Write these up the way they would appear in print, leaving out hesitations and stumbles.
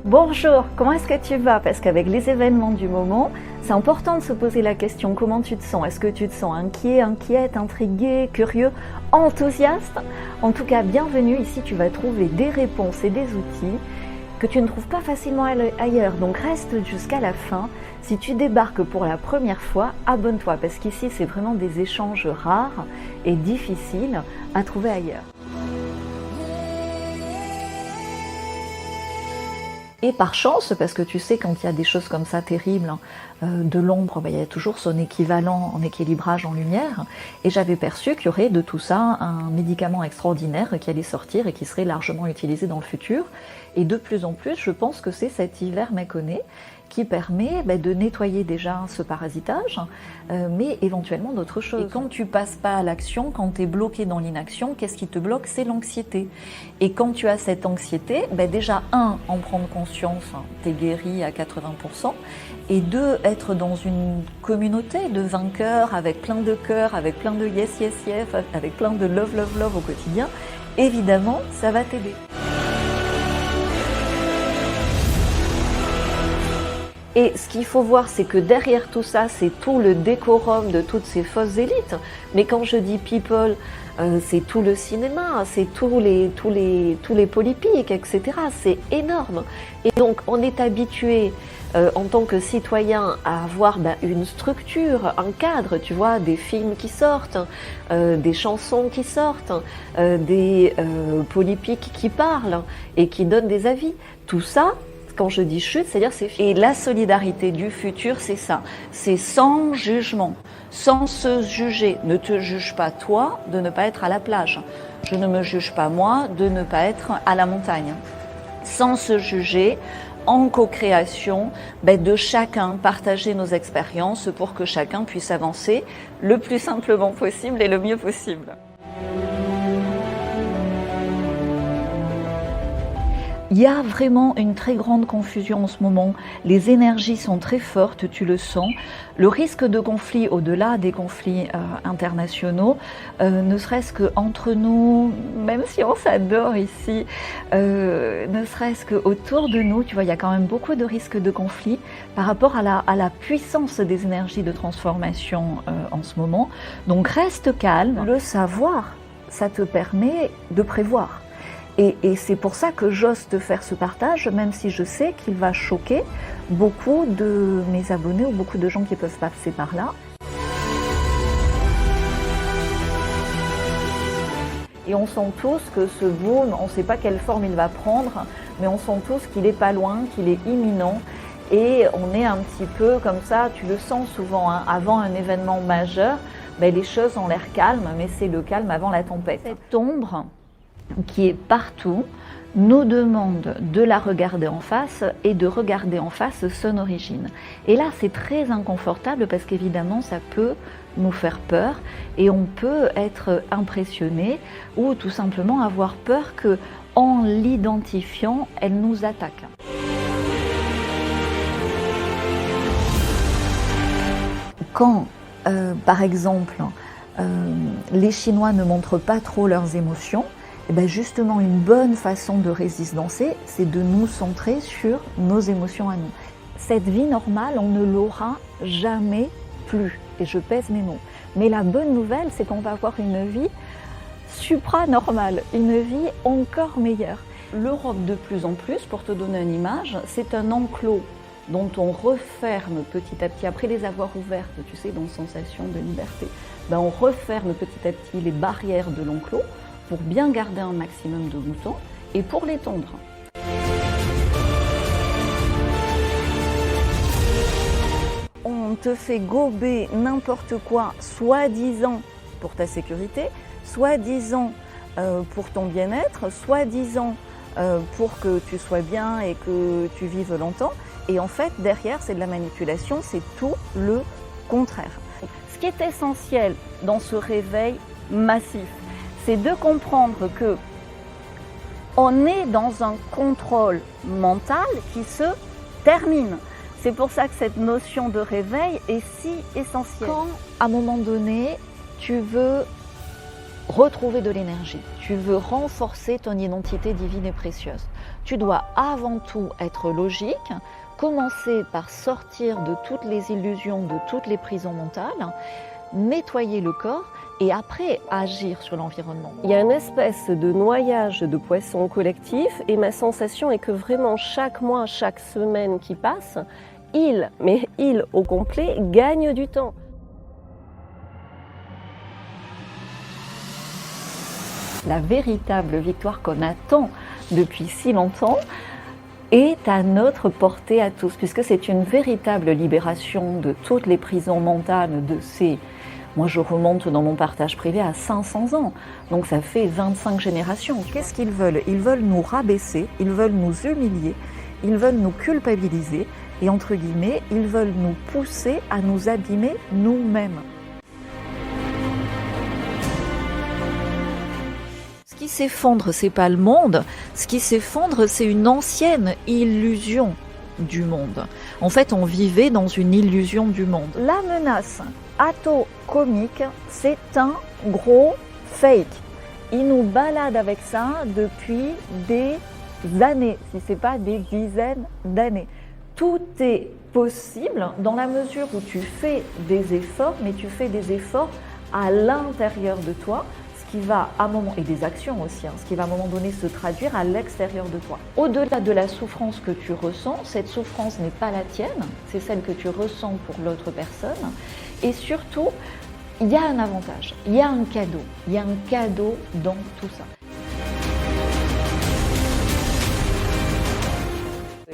Bonjour, comment est-ce que tu vas? Parce qu'avec les événements du moment, c'est important de se poser la question comment tu te sens. Est-ce que tu te sens inquiet, inquiète, intrigué, curieux, enthousiaste? En tout cas, bienvenue. Ici, tu vas trouver des réponses et des outils que tu ne trouves pas facilement ailleurs. Donc reste jusqu'à la fin. Si tu débarques pour la première fois, abonne-toi parce qu'ici, c'est vraiment des échanges rares et difficiles à trouver ailleurs. Et par chance, parce que tu sais, quand il y a des choses comme ça terribles, de l'ombre, il y a toujours son équivalent en équilibrage en lumière. Et j'avais perçu qu'il y aurait de tout ça un médicament extraordinaire qui allait sortir et qui serait largement utilisé dans le futur. Et de plus en plus, je pense que c'est cet hiver méconnu qui permet de nettoyer déjà ce parasitage, mais éventuellement d'autres choses. Et quand tu passes pas à l'action, quand tu es bloqué dans l'inaction, qu'est-ce qui te bloque? C'est l'anxiété. Et quand tu as cette anxiété, déjà en prendre conscience, tu es guéri à 80%, et deux, être dans une communauté de vainqueurs, avec plein de cœurs, avec plein de yes, yes, yes, avec plein de love, love, love au quotidien, évidemment, ça va t'aider. Et ce qu'il faut voir, c'est que derrière tout ça, c'est tout le décorum de toutes ces fausses élites. Mais quand je dis people, c'est tout le cinéma, c'est tous les polypiques, etc. C'est énorme. Et donc, on est habitué, en tant que citoyen, à avoir une structure, un cadre, tu vois, des films qui sortent, des chansons qui sortent, des polypiques qui parlent et qui donnent des avis. Tout ça, quand je dis chute, c'est-à-dire c'est fini. Et la solidarité du futur, c'est ça. C'est sans jugement, sans se juger. Ne te juge pas toi de ne pas être à la plage. Je ne me juge pas moi de ne pas être à la montagne. Sans se juger, en co-création, de chacun partager nos expériences pour que chacun puisse avancer le plus simplement possible et le mieux possible. Il y a vraiment une très grande confusion en ce moment. Les énergies sont très fortes, tu le sens. Le risque de conflit, au-delà des conflits internationaux, ne serait-ce qu'entre nous, même si on s'adore ici, ne serait-ce qu'autour de nous, tu vois, il y a quand même beaucoup de risques de conflit par rapport à la puissance des énergies de transformation en ce moment. Donc reste calme. Le savoir, ça te permet de prévoir. Et c'est pour ça que j'ose te faire ce partage, même si je sais qu'il va choquer beaucoup de mes abonnés ou beaucoup de gens qui peuvent passer par là. Et on sent tous que ce boom, on ne sait pas quelle forme il va prendre, mais on sent tous qu'il n'est pas loin, qu'il est imminent. Et on est un petit peu comme ça, tu le sens souvent, avant un événement majeur, les choses ont l'air calmes, mais c'est le calme avant la tempête. Cette ombre qui est partout, nous demande de la regarder en face et de regarder en face son origine. Et là, c'est très inconfortable parce qu'évidemment, ça peut nous faire peur et on peut être impressionné ou tout simplement avoir peur que, en l'identifiant, elle nous attaque. Quand, par exemple, les Chinois ne montrent pas trop leurs émotions, justement, une bonne façon de résistancer, c'est de nous centrer sur nos émotions à nous. Cette vie normale, on ne l'aura jamais plus, et je pèse mes mots. Mais la bonne nouvelle, c'est qu'on va avoir une vie supranormale, une vie encore meilleure. L'Europe, de plus en plus, pour te donner une image, c'est un enclos dont on referme petit à petit, après les avoir ouvertes, tu sais, dans sensation de liberté, on referme petit à petit les barrières de l'enclos, pour bien garder un maximum de moutons et pour les tondre. On te fait gober n'importe quoi, soi-disant pour ta sécurité, soi-disant pour ton bien-être, soi-disant pour que tu sois bien et que tu vives longtemps. Et en fait, derrière, c'est de la manipulation, c'est tout le contraire. Ce qui est essentiel dans ce réveil massif, c'est de comprendre que on est dans un contrôle mental qui se termine. C'est pour ça que cette notion de réveil est si essentielle. Quand, à un moment donné, tu veux retrouver de l'énergie, tu veux renforcer ton identité divine et précieuse, Tu dois avant tout être logique, commencer par sortir de toutes les illusions, de toutes les prisons mentales, nettoyer le corps et après agir sur l'environnement. Il y a une espèce de noyage de poissons collectif et ma sensation est que vraiment chaque mois, chaque semaine qui passe, il au complet, gagne du temps. La véritable victoire qu'on attend depuis si longtemps est à notre portée à tous, puisque c'est une véritable libération de toutes les prisons mentales de ces... Moi, je remonte dans mon partage privé à 500 ans, donc ça fait 25 générations. Qu'est-ce qu'ils veulent? Ils veulent nous rabaisser, ils veulent nous humilier, ils veulent nous culpabiliser et, entre guillemets, ils veulent nous pousser à nous abîmer nous-mêmes. Ce qui s'effondre, c'est pas le monde. Ce qui s'effondre, c'est une ancienne illusion du monde. En fait, on vivait dans une illusion du monde. La menace atomique, c'est un gros fake. Ils nous baladent avec ça depuis des années, si ce n'est pas des dizaines d'années. Tout est possible dans la mesure où tu fais des efforts, mais tu fais des efforts à l'intérieur de toi, ce qui va à un moment, et des actions aussi, ce qui va à un moment donné se traduire à l'extérieur de toi. Au-delà de la souffrance que tu ressens, cette souffrance n'est pas la tienne, c'est celle que tu ressens pour l'autre personne. Et surtout, il y a un avantage, il y a un cadeau dans tout ça.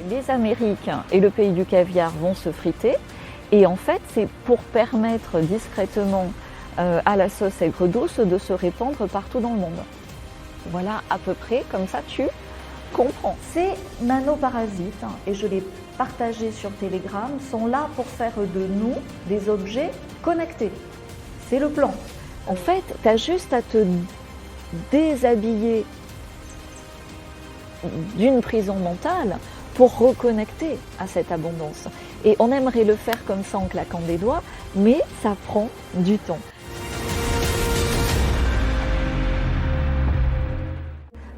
Les Américains et le pays du caviar vont se friter et en fait c'est pour permettre discrètement à la sauce aigre douce de se répandre partout dans le monde. Voilà à peu près, comme ça tu comprends. Ces nanoparasites, et je l'ai partagé sur Telegram, sont là pour faire de nous des objets connectés. C'est le plan. En fait, tu as juste à te déshabiller d'une prison mentale pour reconnecter à cette abondance. Et on aimerait le faire comme ça en claquant des doigts, mais ça prend du temps.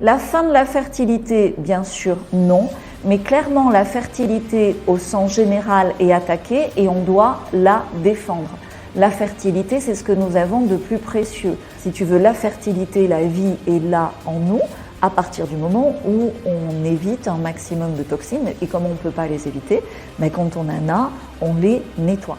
La fin de la fertilité, bien sûr, non, mais clairement la fertilité au sens général est attaquée et on doit la défendre. La fertilité, c'est ce que nous avons de plus précieux. Si tu veux la fertilité, la vie est là en nous, à partir du moment où on évite un maximum de toxines, et comme on ne peut pas les éviter, mais quand on en a, on les nettoie.